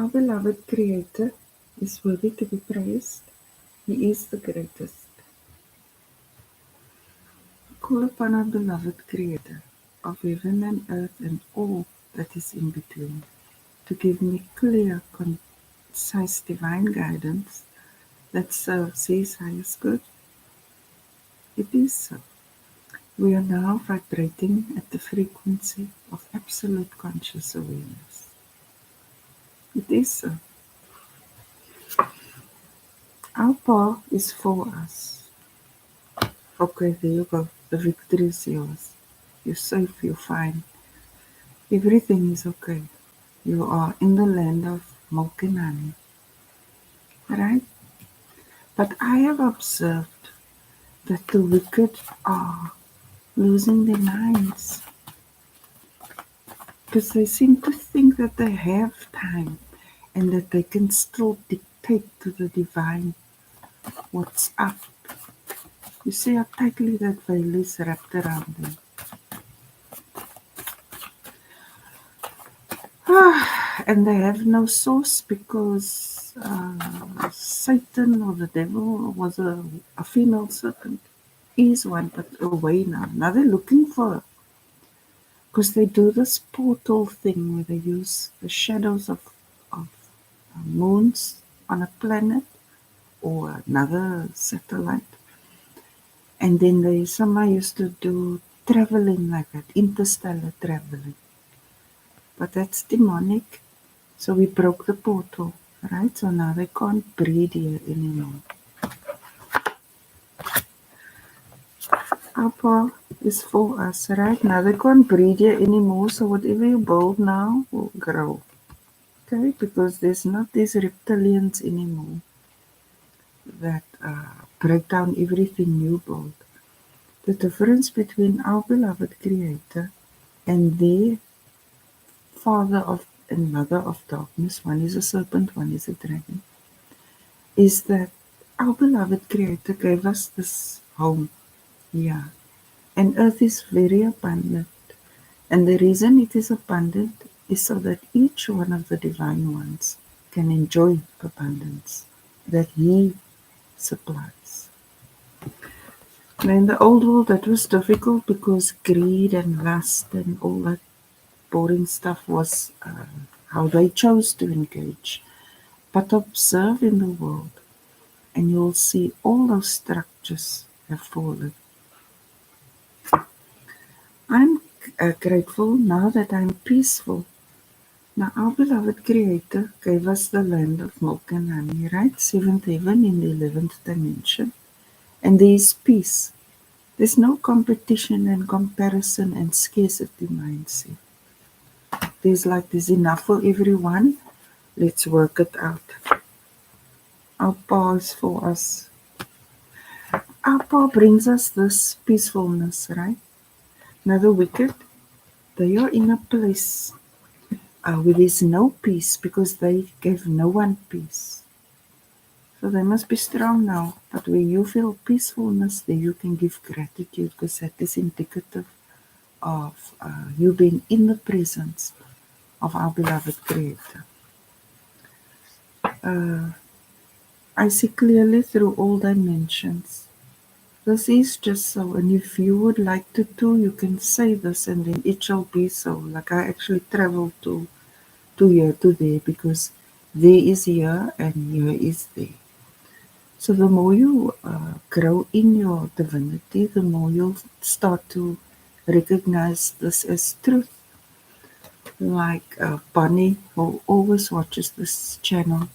Our beloved Creator is worthy to be praised. He is the greatest. Call upon our beloved Creator of heaven and earth and all that is in between to give me clear, concise divine guidance that serves His highest good. It is so. We are now vibrating at the frequency of absolute conscious awareness. It is so. Our path is for us. Okay, there you go. The victory is yours. You're safe, you're fine. Everything is okay. You are in the land of milk and honey. Right? But I have observed that the wicked are losing their minds because they seem to think that they have time and that they can still dictate to the divine what's up. You see how tightly that veil is wrapped around them. And they have no source because Satan or the devil was a female serpent. Is one, but away now. Now they're looking for her. Because they do this portal thing where they use the shadows of moons on a planet or another satellite. And then they somehow used to do traveling like that, interstellar traveling. But that's demonic. So we broke the portal, right? So now they can't breed here anymore. Our path is for us, right? Now they can't breed here anymore. So whatever you build now will grow. Okay? Because there's not these reptilians anymore that break down everything you build. The difference between our beloved Creator and their father of and mother of darkness, one is a serpent, one is a dragon, is that our beloved Creator gave us this home here. And earth is very abundant. And the reason it is abundant is so that each one of the divine ones can enjoy abundance that He supplies. Now in the old world that was difficult because greed and lust and all that boring stuff was how they chose to engage. But observe in the world and you'll see all those structures have fallen. I'm grateful now that I'm peaceful. Now our beloved Creator gave us the land of milk and honey, right? Seventh heaven in the 11th dimension. And there is peace. There's no competition and comparison and scarcity mindset. There's enough for everyone. Let's work it out. Our paw is for us. Our paw brings us this peacefulness, right? Now the wicked, they are in a place where there's no peace because they gave no one peace. So they must be strong now. But when you feel peacefulness, then you can give gratitude because that is indicative of you being in the presence of our beloved Creator. I see clearly through all dimensions. This is just so, and if you would like to too, you can say this and then it shall be so. Like I actually travel to here to there because there is here and here is there. So the more you grow in your divinity, the more you'll start to recognize this as truth. Like Bonnie, who always watches this channel,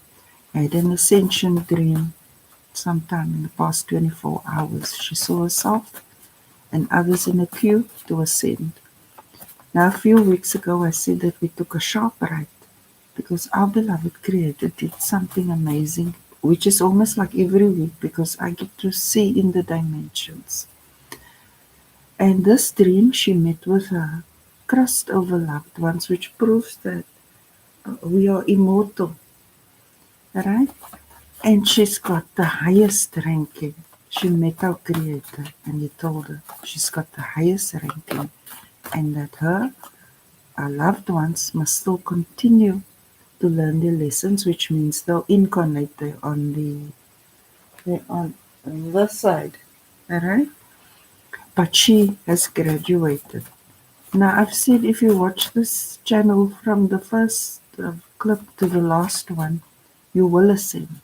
had an ascension dream sometime in the past 24 hours. She saw herself and others in a queue to ascend. Now, a few weeks ago, I said that we took a sharp right because our beloved Creator did something amazing, which is almost like every week because I get to see in the dimensions. And this dream, she met with her crossed over loved ones, which proves that we are immortal, right? And she's got the highest ranking. She met our Creator and He told her she's got the highest ranking and that her loved ones must still continue to learn their lessons, which means they'll incarnate there on they're on this side. Alright? But she has graduated. Now I've said if you watch this channel from the first clip to the last one, you will ascend.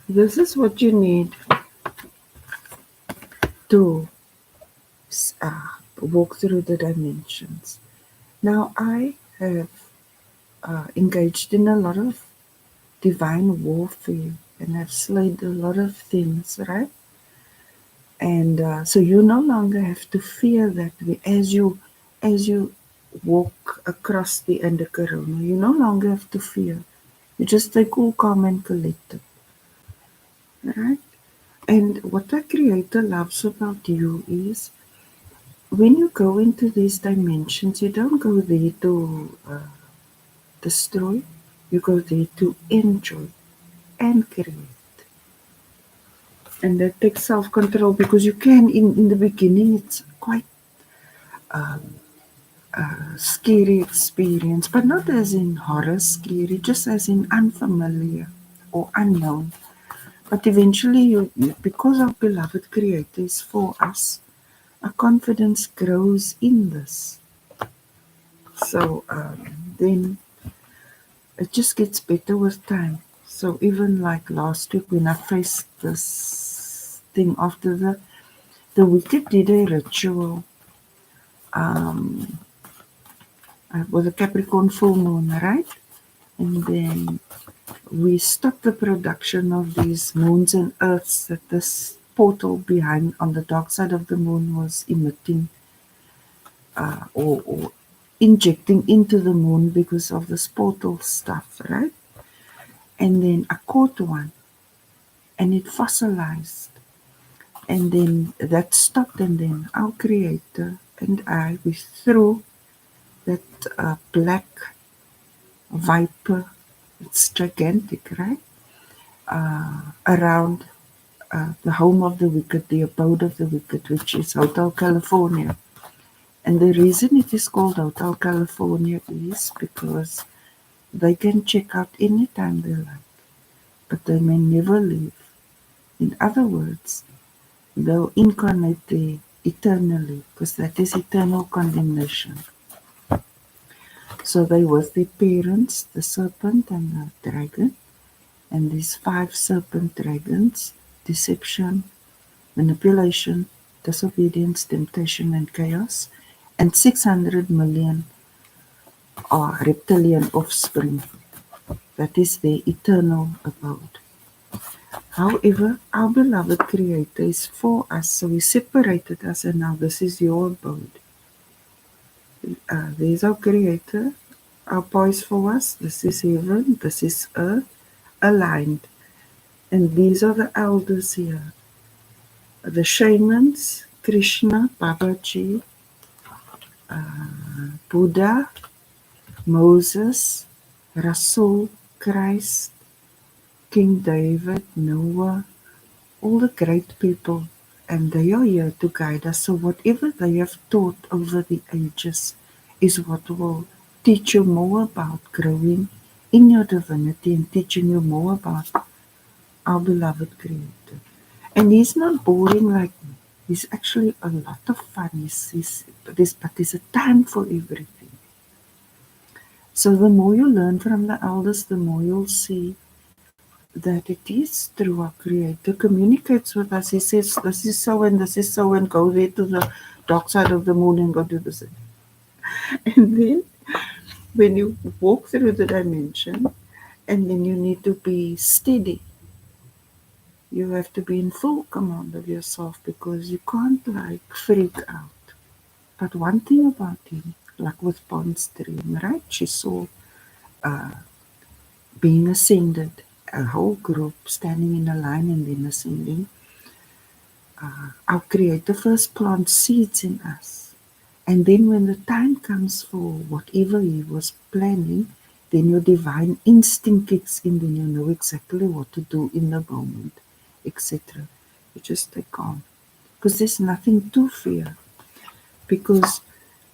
This is what you need to walk through the dimensions. Now I have engaged in a lot of divine warfare and have slayed a lot of things, right? And so you no longer have to fear that as you walk across the undercorona, you no longer have to fear. You just stay cool, calm, and collected, right? And what the Creator loves about you is when you go into these dimensions, you don't go there to destroy, you go there to enjoy and create. And that takes self control because you can, in the beginning, it's quite scary experience, but not as in horror scary, just as in unfamiliar or unknown. But eventually, because our beloved Creator is for us, our confidence grows in this. So then it just gets better with time. So even like last week when I faced this thing after the wicked did a ritual with a Capricorn full moon, right? And then we stopped the production of these moons and earths that this portal behind on the dark side of the moon was emitting or injecting into the moon because of this portal stuff, right? And then I caught one and it fossilized. And then that stopped, and then our Creator and I, we threw that black viper, it's gigantic, right? Around the home of the wicked, the abode of the wicked, which is Hotel California. And the reason it is called Hotel California is because they can check out anytime they like, but they may never leave. In other words, they'll incarnate there eternally because that is eternal condemnation. So they were the parents, the serpent and the dragon, and these five serpent dragons: deception, manipulation, disobedience, temptation, and chaos, and 600 million are reptilian offspring. That is their eternal abode. However, our beloved Creator is for us, so He separated us, and now this is your abode. There's our Creator, our poise for us. This is heaven, this is earth, aligned. And these are the elders here. The shamans, Krishna, Babaji, Buddha, Moses, Rasul, Christ, King David, Noah, all the great people, and they are here to guide us. So whatever they have taught over the ages is what will teach you more about growing in your divinity and teaching you more about our beloved Creator. And He's not boring like me. He's actually a lot of fun. But there's a time for everything. So the more you learn from the elders, the more you'll see that it is through our Creator communicates with us. He says, this is so and this is so, and go there to the dark side of the moon and go do this. And then when you walk through the dimension, and then you need to be steady. You have to be in full command of yourself because you can't like freak out. But one thing about him, like with Bond's dream, right? She saw being ascended, a whole group standing in a line and then ascending. Our Creator first plants seeds in us. And then when the time comes for whatever He was planning, then your divine instinct kicks in, then you know exactly what to do in the moment, etc. You just stay calm. Because there's nothing to fear. Because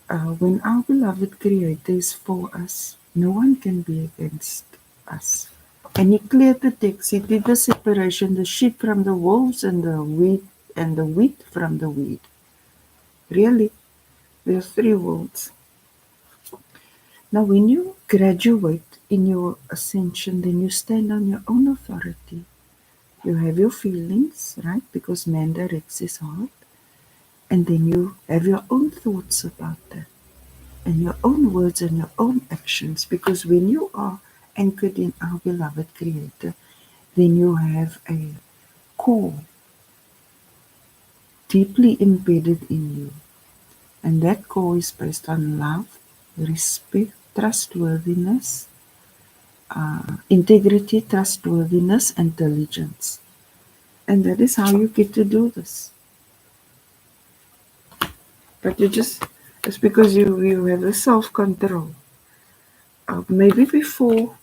When our beloved Creator is for us, no one can be against us. And he cleared the decks. He did the separation, the sheep from the wolves and the wheat from the wheat. Really, there are three worlds. Now, when you graduate in your ascension, then you stand on your own authority. You have your feelings, right? Because man directs his heart. And then you have your own thoughts about that, and your own words and your own actions. Because when you are anchored in our beloved Creator, then you have a core deeply embedded in you. And that core is based on love, respect, trustworthiness, integrity, trustworthiness, and diligence. And that is how you get to do this. But it's because you have the self control. Maybe before,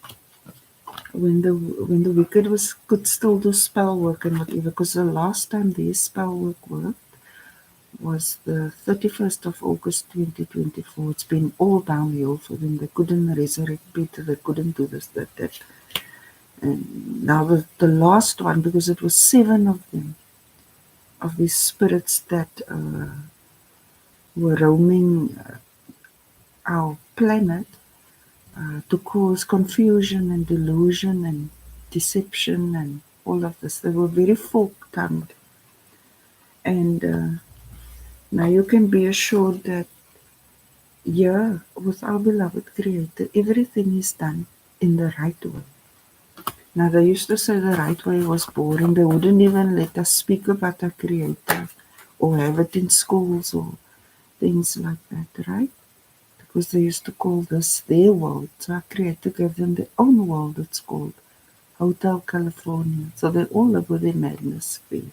when the wicked could still do spell work and whatever, because the last time their spell work worked was the 31st of August 2024. It's been all downhill for them. They couldn't resurrect Peter, they couldn't do this, that. And now the last one, because it was 7 of them, of these spirits that were roaming our planet to cause confusion and delusion and deception and all of this. They were very fork-tongued. And now you can be assured that, yeah, with our beloved Creator, everything is done in the right way. Now, they used to say the right way was boring. They wouldn't even let us speak about our Creator or have it in schools or things like that, right? Because they used to call this their world. So our Creator gave them their own world, it's called Hotel California. So they all live with their madness free.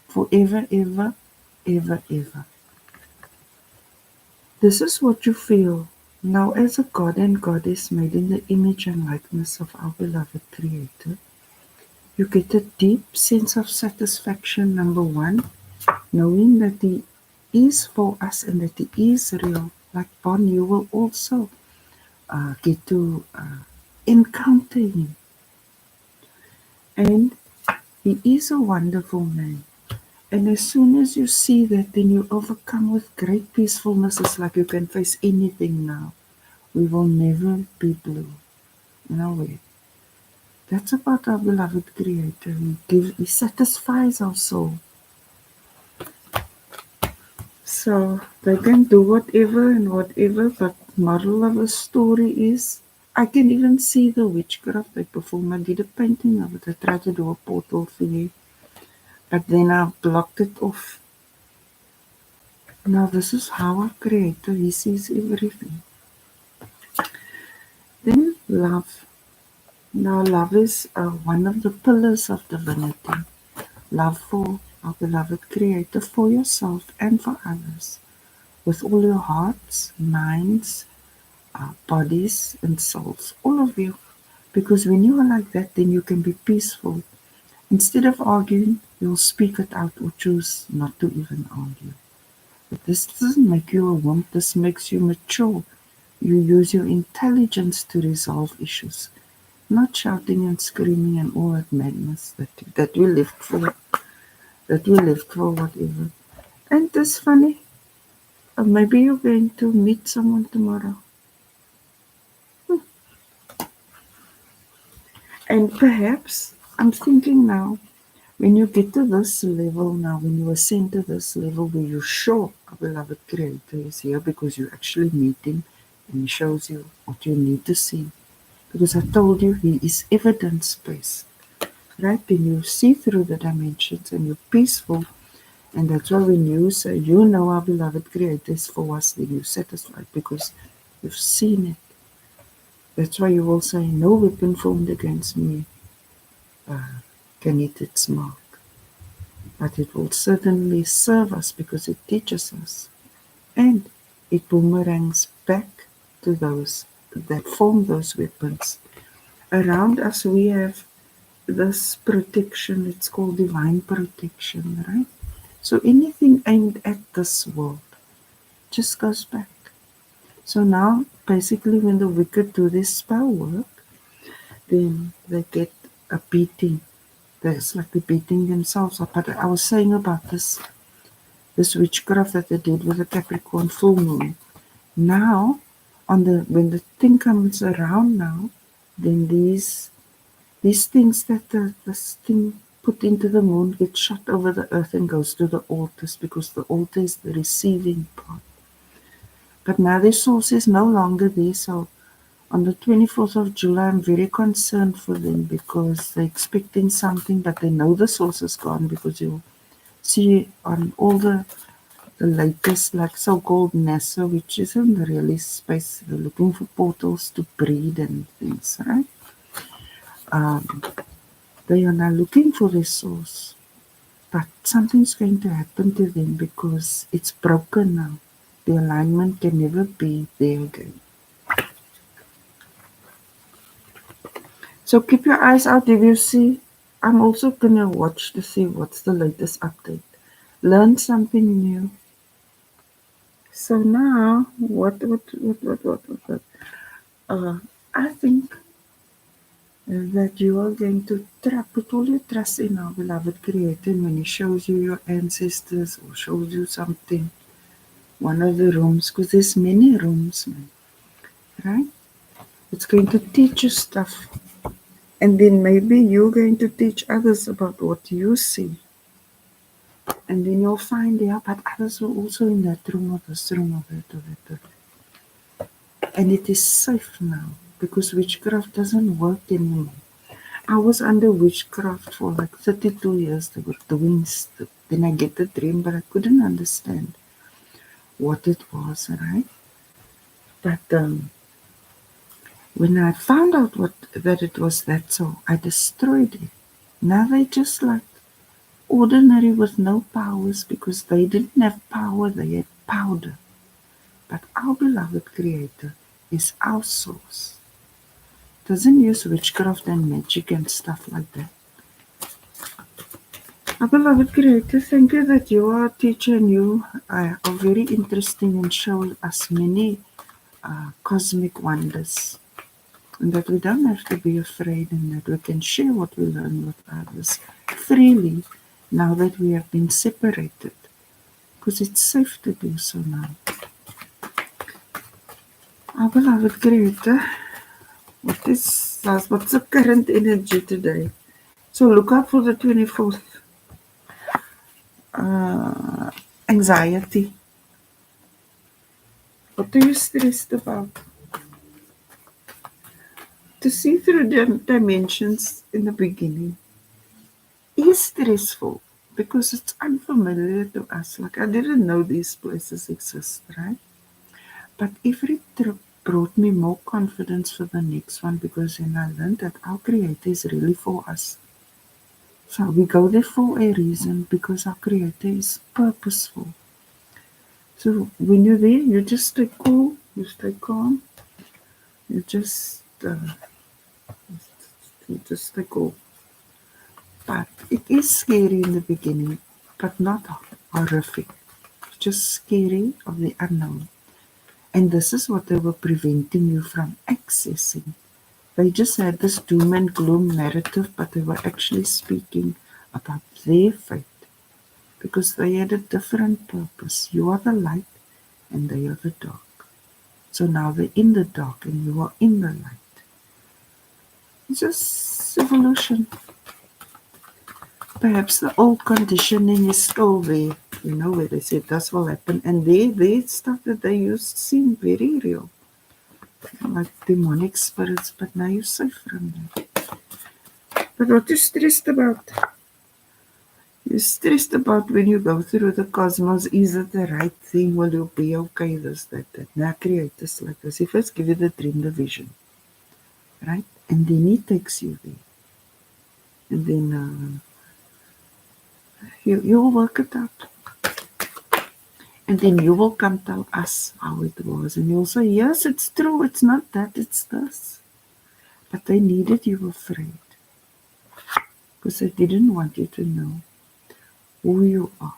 Forever, ever, ever, ever. This is what you feel now as a god and goddess made in the image and likeness of our beloved Creator. You get a deep sense of satisfaction, number one, knowing that He is for us and that He is real. Like Bon, you will also get to encounter Him. And He is a wonderful man. And as soon as you see that, then you overcome with great peacefulness. It's like you can face anything now. We will never be blue. No way. That's about our beloved Creator. He satisfies our soul. So they can do whatever and whatever, but moral of the story is I can even see the witchcraft they perform. I did a painting of it. I tried to do a portal for you, but then I blocked it off. Now this is how our Creator, He sees everything. Then love. Now love is one of the pillars of divinity. Love for our beloved Creator, for yourself and for others, with all your hearts, minds, bodies, and souls, all of you. Because when you are like that, then you can be peaceful. Instead of arguing, you'll speak it out or choose not to even argue. But this doesn't make you a wimp, this makes you mature. You use your intelligence to resolve issues, not shouting and screaming and all that madness that we lived for, whatever. And it's funny, maybe you're going to meet someone tomorrow. And perhaps, I'm thinking now, when you get to this level now, when you ascend to this level where you're sure our beloved Creator is here because you actually meet Him and He shows you what you need to see. Because I told you He is evidence-based, right? And you see through the dimensions and you're peaceful. And that's why when you say, you know our beloved Creator is for us, then you're satisfied because you've seen it. That's why you will say, no weapon formed against me can hit its mark. But it will certainly serve us because it teaches us. And it boomerangs back to those that form those weapons. Around us we have this protection, it's called divine protection, right? So anything aimed at this world just goes back. So now, basically, when the wicked do this spell work, then they get a beating. It's like they're beating themselves up. But I was saying about this witchcraft that they did with the Capricorn full moon. Now, when the thing comes around now, then these things that this thing put into the moon get shot over the earth and goes to the altars because the altar is the receiving part. But now the source is no longer there, so on the 24th of July, I'm very concerned for them because they're expecting something, but they know the source is gone because you see on all the latest, like so-called NASA, which isn't really space, they're looking for portals to breed and things, right? Um, they are now looking for their source, but something's going to happen to them because it's broken now. The alignment can never be there again. So keep your eyes out if you see. I'm also gonna watch to see what's the latest update. Learn something new. So now, what? I think that you are going to put all your trust in our beloved Creator when He shows you your ancestors or shows you something, one of the rooms, because there's many rooms, man, right? It's going to teach you stuff, and then maybe you're going to teach others about what you see, and then you'll find out, but others were also in that room or this room or that or that. Or that. And it is safe now because witchcraft doesn't work anymore. I was under witchcraft for like 32 years. They were doing stuff. Then I get the dream, but I couldn't understand what it was, right? But when I found out that it was that, so I destroyed it. Now they just like ordinary with no powers because they didn't have power, they had powder. But our beloved Creator is our source. Doesn't use witchcraft and magic and stuff like that. Our beloved Creator, thank you that you are a teacher and you are very interesting and show us many cosmic wonders. And that we don't have to be afraid and that we can share what we learn with others freely now that we have been separated. Because it's safe to do so now. Our beloved Creator, what's the current energy today? So look out for the 24th. Anxiety. What are you stressed about? To see through the dimensions in the beginning is stressful because it's unfamiliar to us. Like I didn't know these places exist, right? But every trip brought me more confidence for the next one because then I learned that our Creator is really for us. So we go there for a reason because our Creator is purposeful. So when you're there, you just stay cool, you stay calm, you just stay cool. But it is scary in the beginning, but not horrific. Just scary of the unknown. And this is what they were preventing you from accessing. They just had this doom and gloom narrative, but they were actually speaking about their fate because they had a different purpose. You are the light and they are the dark. So now they're in the dark and you are in the light. It's just evolution. Perhaps the old conditioning is still there, where they said this will happen. And their stuff that they used seemed very real, like demonic spirits, but now you're safe from them. But what you're stressed about? You're stressed about when you go through the cosmos, is it the right thing? Will you be okay? This, that. Now Creator's like this. He first give you the dream, the vision, right? And then he takes you there. And then you'll work it out. And then you will come tell us how it was. And you'll say, yes, it's true. It's not that, it's this. But they needed you afraid. Because they didn't want you to know who you are.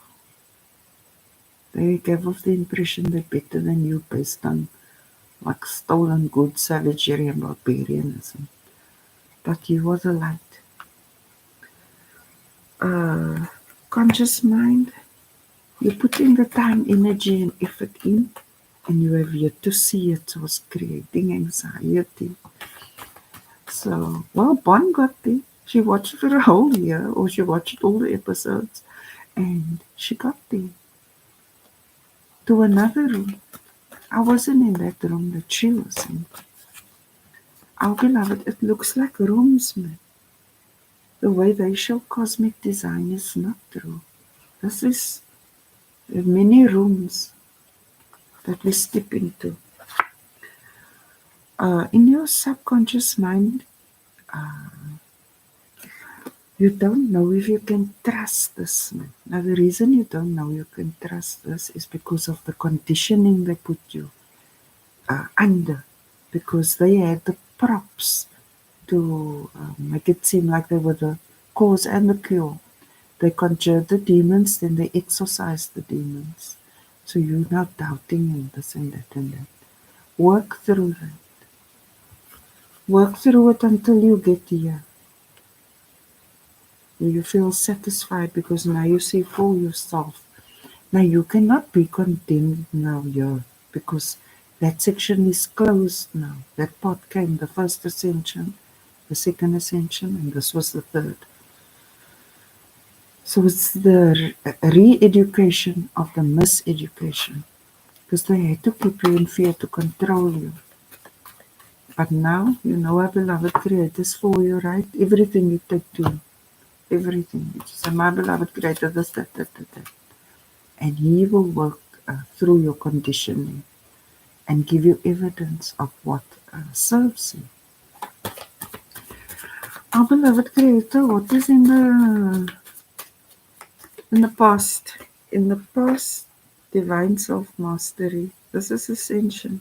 They gave off the impression they're better than you based on like stolen goods, savagery, and barbarianism. But you are the light. Uh, Conscious mind, you're putting the time, energy, and effort in, and you have yet to see it, so it's creating anxiety. So, well, Bon got there. She watched for a whole year, or she watched all the episodes, and she got there to another room. I wasn't in that room that she was in. Our beloved, it looks like rooms, man. The way they show cosmic design is not true. This is many rooms that we step into. In your subconscious mind, you don't know if you can trust this, man. Now, the reason you don't know you can trust this is because of the conditioning they put you under, because they had the props to make it seem like they were the cause and the cure. They conjured the demons, then they exorcised the demons. So you're now doubting and this and that and that. Work through that. Work through it until you get here. You feel satisfied because now you see for yourself. Now you cannot be condemned now here because that section is closed now. That part came the first ascension, the second ascension, and this was the third. So it's the re-education of the miseducation because they had to keep you in fear to control you. But now you know our beloved creators for you, right? Everything you take to him, everything. You just say, my beloved creator, this, that. And he will work through your conditioning and give you evidence of what serves you. Our beloved creator, what is in the past? In the past, divine self-mastery. This is ascension.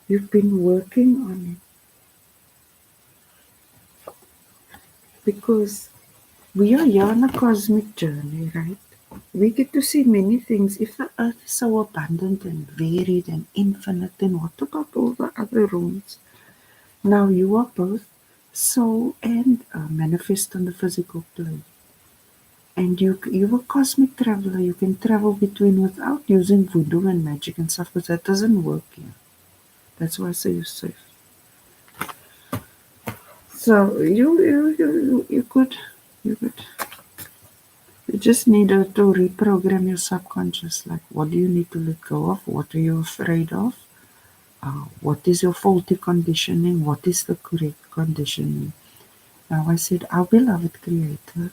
You've been working on it because we are here on a cosmic journey, right? We get to see many things. If the earth is so abundant and varied and infinite, then what about all the other rooms? Now you are both soul and manifest on the physical plane. And you're a cosmic traveler. You can travel between without using voodoo and magic and stuff because that doesn't work here. That's why I say you're safe. So you could you just need to reprogram your subconscious. Like, what do you need to let go of? What are you afraid of? What is your faulty conditioning? What is the correct conditioning? Now I said, our beloved Creator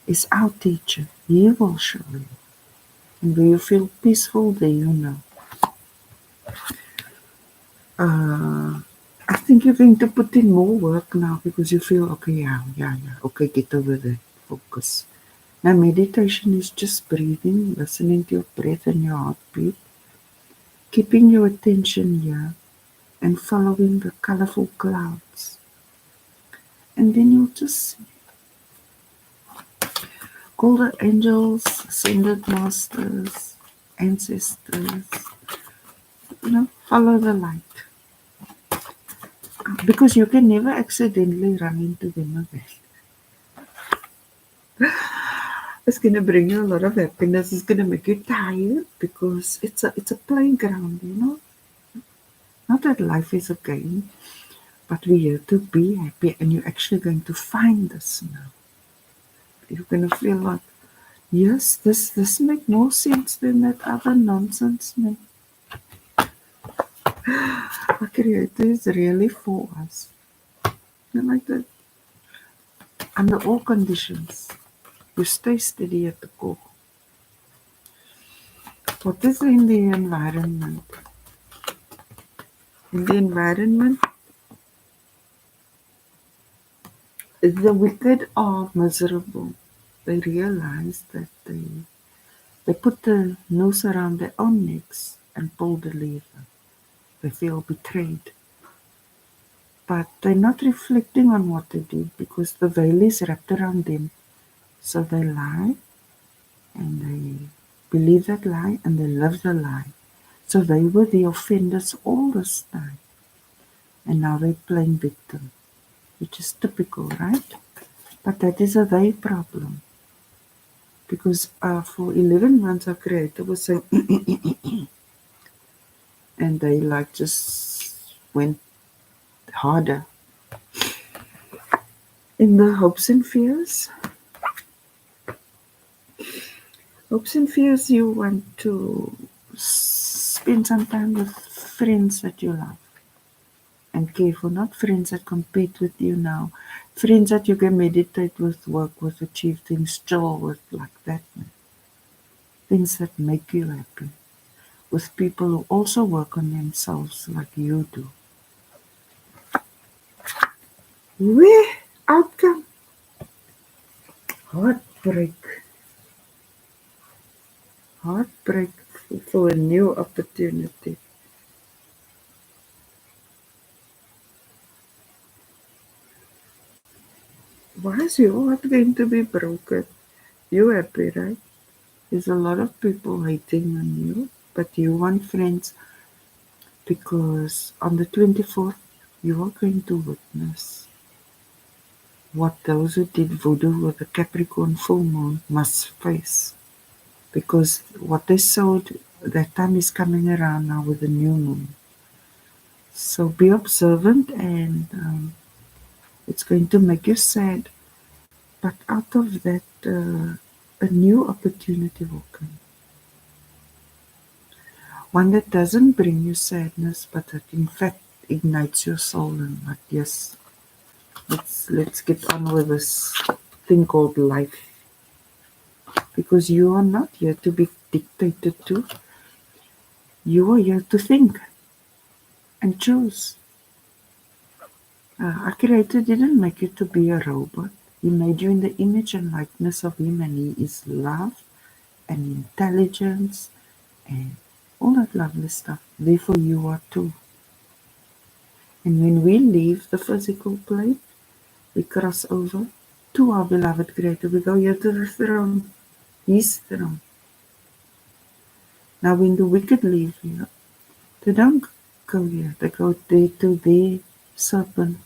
is our teacher. He will show you. And when you feel peaceful, there you know. I think you're going to put in more work now because you feel, okay, yeah. Okay, get over that. Focus. Now meditation is just breathing, listening to your breath and your heartbeat, keeping your attention here and following the colorful clouds. And then you'll just call the angels, ascended masters, ancestors, follow the light. Because you can never accidentally run into them again. It's gonna bring you a lot of happiness. It's gonna make you tired because it's a playground. Not that life is a game, but we're here to be happy, and you're actually going to find this now. You're gonna feel like, yes, this makes more sense than that other nonsense, man. Our Creator is really for us. You like that? Under all conditions, you stay steady at the core. What is in the environment? In the environment, the wicked are miserable. They realize that they put the noose around their own necks and pull the lever. They feel betrayed. But they're not reflecting on what they did because the veil is wrapped around them. So they lie and they believe that lie and they live the lie. So they were the offenders all this time, and now they're playing victim, which is typical, right? But that is a they problem. Because for 11 months our creator was saying, and they like just went harder. In the hopes and fears, you want to spend some time with friends that you love and care for, not friends that compete with you now. Friends that you can meditate with, work with, achieve things, chill with, like that. Things that make you happy. With people who also work on themselves like you do. Where outcome? Heartbreak. Heartbreak for a new opportunity. Why is your heart going to be broken? You're happy, right? There's a lot of people hating on you, but you want friends because on the 24th, you are going to witness what those who did voodoo with the Capricorn full moon must face. Because what they sowed, that time is coming around now with the new moon. So be observant, and it's going to make you sad. But out of that, a new opportunity will come. One that doesn't bring you sadness, but that in fact ignites your soul and like, yes, let's get on with this thing called life. Because you are not here to be dictated to. You are here to think and choose. Our Creator didn't make you to be a robot. He made you in the image and likeness of Him, and He is love and intelligence and all that lovely stuff. Therefore, you are too. And when we leave the physical plane, we cross over to our beloved Creator. We go here to the throne, His throne. Now, when the wicked leave here, they don't go here. They go there to their serpent,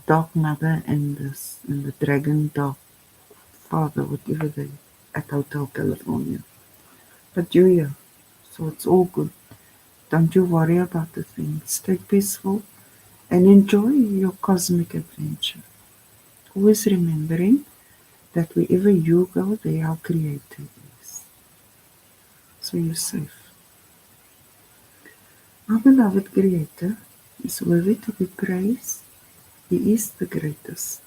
dark mother, and the dragon dark father, whatever they at Hotel California. But you're here, so it's all good. Don't you worry about the things. Stay peaceful and enjoy your cosmic adventure. Always remembering that wherever you go, there our Creator is. So you're safe. Our beloved Creator is worthy to be praised. He is the greatest.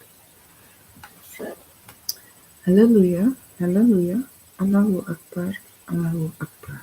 Hallelujah, hallelujah, Allahu Akbar, Allahu Akbar.